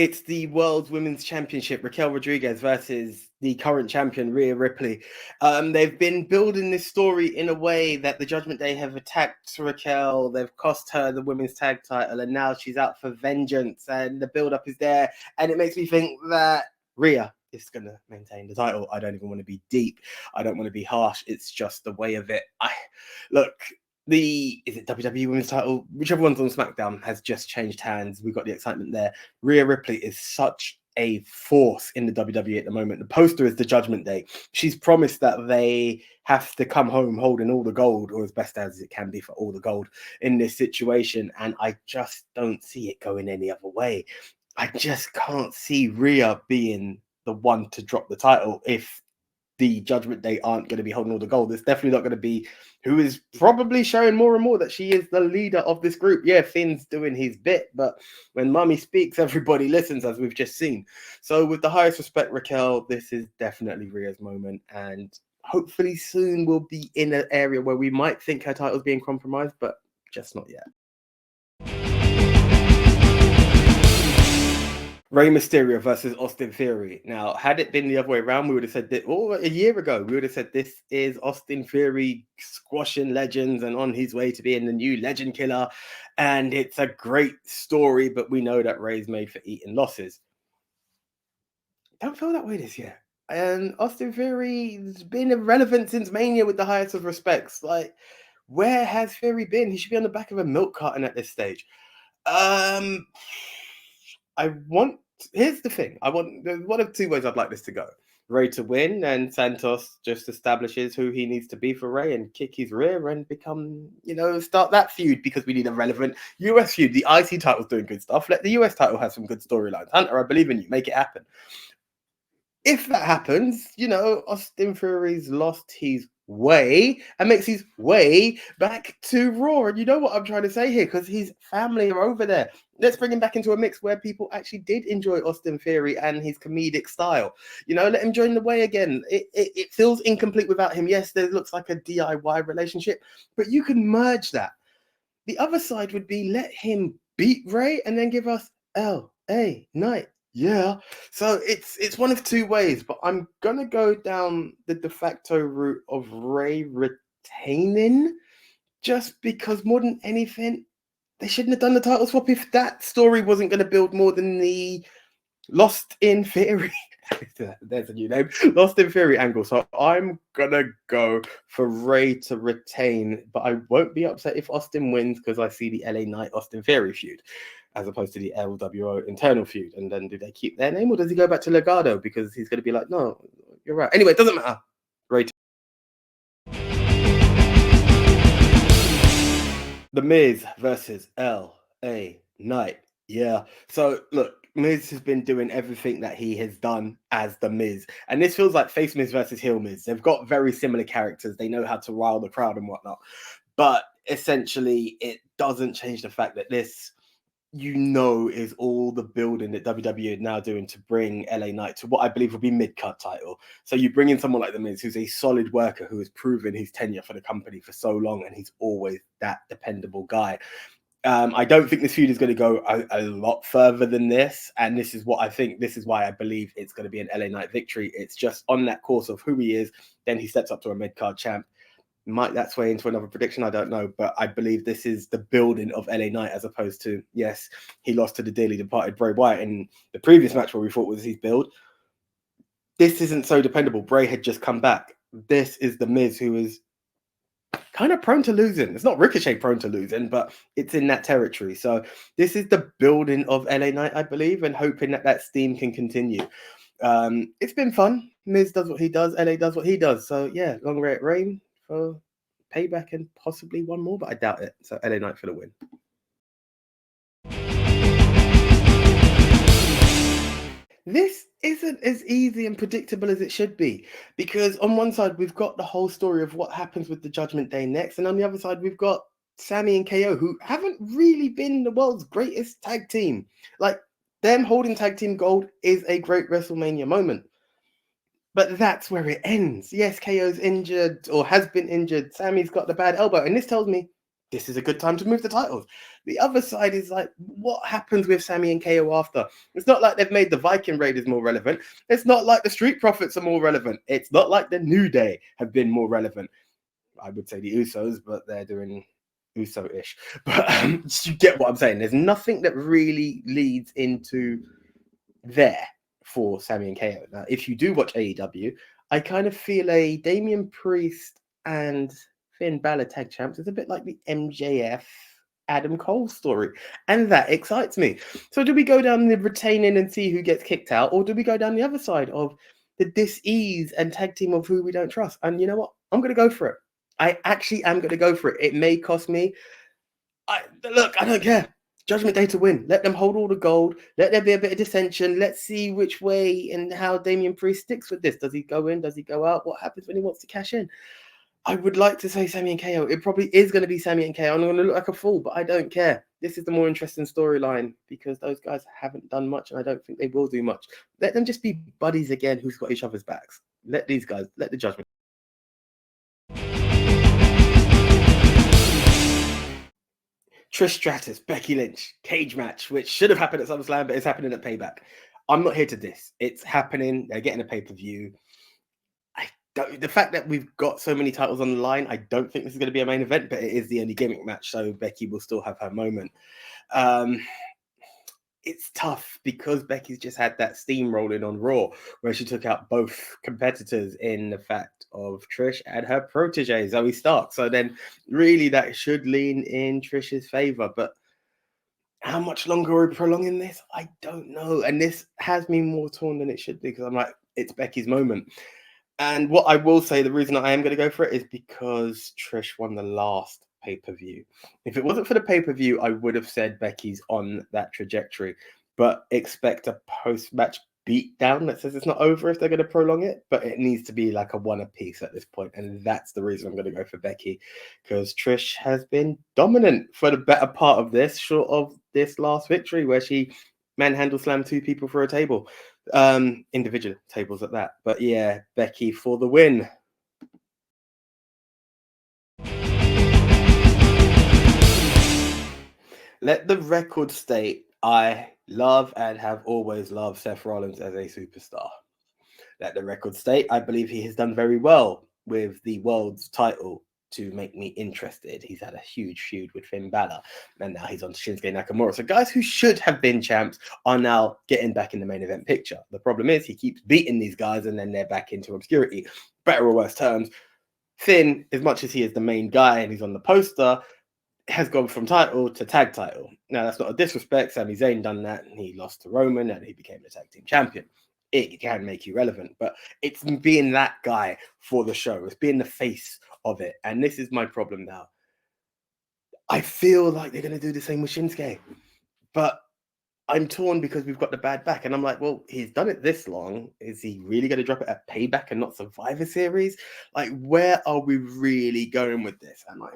it's the World Women's Championship, Raquel Rodriguez versus the current champion, Rhea Ripley. They've been building this story in a way that the Judgment Day have attacked Raquel, they've cost her the women's tag title, and now she's out for vengeance, and the build-up is there, and it makes me think that Rhea is going to maintain the title. I don't even want to be deep. I don't want to be harsh. It's just the way of it. Is it WWE Women's title? Whichever one's on SmackDown has just changed hands. We've got the excitement there. Rhea Ripley is such a force in the WWE at the moment. The poster is the Judgment Day. She's promised that they have to come home holding all the gold, or as best as it can be for all the gold in this situation. And I just don't see it going any other way. I just can't see Rhea being the one to drop the title if the Judgment Day aren't going to be holding all the gold. It's definitely not going to be who is probably showing more and more that she is the leader of this group. Yeah, Finn's doing his bit, but when Mummy speaks, everybody listens, as we've just seen. So with the highest respect, Raquel, this is definitely Rhea's moment, and hopefully soon we'll be in an area where we might think her title's being compromised, but just not yet. Rey Mysterio versus Austin Theory. Now, had it been the other way around, we would have said that, a year ago, we would have said this is Austin Theory squashing legends and on his way to being the new legend killer. And it's a great story, but we know that Rey's made for eating losses. Don't feel that way this year. And Austin Theory's been irrelevant since Mania with the highest of respects. Like, where has Theory been? He should be on the back of a milk carton at this stage. Here's the thing. There's one of two ways I'd like this to go. Rey to win, and Santos just establishes who he needs to be for Rey and kick his rear and become, start that feud, because we need a relevant US feud. The IC title's doing good stuff. Let the US title have some good storylines. Hunter, I believe in you. Make it happen. If that happens, Austin Theory's lost his way and makes his way back to Raw. And you know what I'm trying to say here, because his family are over there. Let's bring him back into a mix where people actually did enjoy Austin Theory and his comedic style. Let him join the way again. It feels incomplete without him. Yes, there looks like a DIY relationship, but you can merge that. The other side would be let him beat Rey and then give us LA Knight. Yeah, so it's one of two ways, but I'm gonna go down the de facto route of Rey retaining, just because more than anything, they shouldn't have done the title swap if that story wasn't going to build more than the Lost in Theory. There's a new name, Lost in Theory angle. So I'm gonna go for Rey to retain, but I won't be upset if Austin wins, because I see the LA Knight Austin Theory feud as opposed to the LWO internal feud. And then do they keep their name, or does he go back to Legado, because he's going to be like, no, you're right. Anyway, it doesn't matter. Rey. The Miz versus LA Knight. Yeah. So look, Miz has been doing everything that he has done as the Miz. And this feels like face Miz versus heel Miz. They've got very similar characters. They know how to rile the crowd and whatnot. But essentially, it doesn't change the fact that this, is all the building that WWE are now doing to bring LA Knight to what I believe will be mid-card title. So you bring in someone like The Miz, who's a solid worker, who has proven his tenure for the company for so long, and he's always that dependable guy. I don't think this feud is going to go a lot further than this, and this is what I think. This is why I believe it's going to be an LA Knight victory. It's just on that course of who he is. Then he steps up to a mid-card champ. Might that sway into another prediction? I don't know, but I believe this is the building of LA Knight, as opposed to, yes, he lost to the dearly departed Bray Wyatt in the previous match where we thought was his build. This isn't so dependable. Bray had just come back. This is the Miz, who is kind of prone to losing. It's not Ricochet prone to losing, but it's in that territory. So this is the building of LA Knight, I believe, and hoping that steam can continue. It's been fun. Miz does what he does. LA does what he does. So yeah, long may it reign for Payback and possibly one more, but I doubt it. So LA Knight for the win. This isn't as easy and predictable as it should be, because on one side we've got the whole story of what happens with the Judgment Day next, and on the other side we've got Sammy and KO, who haven't really been the world's greatest tag team. Like, them holding tag team gold is a great WrestleMania moment, but that's where it ends. Yes, KO's injured or has been injured. Sammy's got the bad elbow, and this tells me this is a good time to move the titles. The other side is like, what happens with Sammy and KO after? It's not like they've made the Viking Raiders more relevant. It's not like the Street Profits are more relevant. It's not like the New Day have been more relevant. I would say the Usos, but they're doing Uso-ish. But you get what I'm saying. There's nothing that really leads into there for Sammy and KO. Now, if you do watch AEW, I kind of feel a Damian Priest and Finn Balor tag champs is a bit like the MJF Adam Cole story, and that excites me. So do we go down the retaining and see who gets kicked out, or do we go down the other side of the dis-ease and tag team of who we don't trust? And you know what? I'm going to go for it. I actually am going to go for it. It may cost me. Look, I don't care. Judgment Day to win. Let them hold all the gold. Let there be a bit of dissension. Let's see which way and how Damian Priest sticks with this. Does he go in? Does he go out? What happens when he wants to cash in? I would like to say Sammy and KO. It probably is going to be Sammy and KO. I'm going to look like a fool, but I don't care. This is the more interesting storyline because those guys haven't done much, and I don't think they will do much. Let them just be buddies again who's got each other's backs. Let these guys, let the Judgment. Trish Stratus, Becky Lynch, cage match, which should have happened at SummerSlam, but it's happening at Payback. I'm not here to diss. It's happening. They're getting a pay-per-view. The fact that we've got so many titles on the line, I don't think this is going to be a main event, but it is the only gimmick match, so Becky will still have her moment. It's tough because Becky's just had that steamrolling on Raw where she took out both competitors in the fact of Trish and her protege, Zoe Stark. So then really that should lean in Trish's favor. But how much longer are we prolonging this? I don't know. And this has me more torn than it should be because I'm like, it's Becky's moment. And what I will say, the reason I am going to go for it is because Trish won the last pay-per-view. If it wasn't for the pay-per-view, I would have said Becky's on that trajectory. But expect a post-match beatdown that says it's not over if they're going to prolong it. But it needs to be like a one apiece at this point. And that's the reason I'm going to go for Becky. Because Trish has been dominant for the better part of this, short of this last victory where she manhandle slammed two people for a table. Individual tables at that. But yeah, Becky for the win. Let the record state I love and have always loved Seth Rollins as a superstar. Let the record state I believe he has done very well with the world's title to make me interested. He's had a huge feud with Finn Balor, and now he's on Shinsuke Nakamura. So guys who should have been champs are now getting back in the main event picture. The problem is he keeps beating these guys, and then they're back into obscurity. Better or worse terms, Finn, as much as he is the main guy and he's on the poster, has gone from title to tag title. Now, that's not a disrespect. Sami Zayn done that, and he lost to Roman, and he became the tag team champion. It can make you relevant, but it's being that guy for the show. It's being the face of it, and this is my problem now. I feel like they're going to do the same with Shinsuke, but I'm torn because we've got the bad back, and I'm like, well, he's done it this long. Is he really going to drop it at Payback and not Survivor Series? Like, where are we really going with this? And like,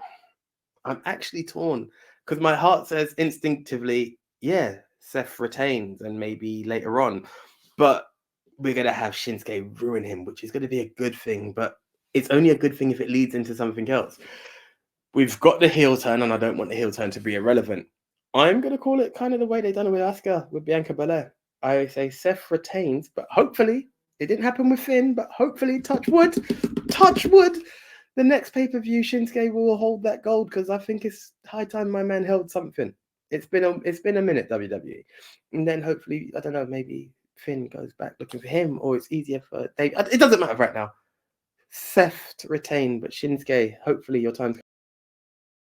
I'm actually torn because my heart says instinctively, yeah, Seth retains and maybe later on, but we're going to have Shinsuke ruin him, which is going to be a good thing, but it's only a good thing if it leads into something else. We've got the heel turn, and I don't want the heel turn to be irrelevant. I'm going to call it kind of the way they've done it with Asuka, with Bianca Belair. I say Seth retains, but hopefully, it didn't happen with Finn, but hopefully, touch wood, the next pay-per-view, Shinsuke will hold that gold because I think it's high time my man held something. It's been a minute, WWE. And then hopefully, I don't know, maybe Finn goes back looking for him, or it's easier for Dave. It doesn't matter right now. Seth to retain, but Shinsuke, hopefully your time's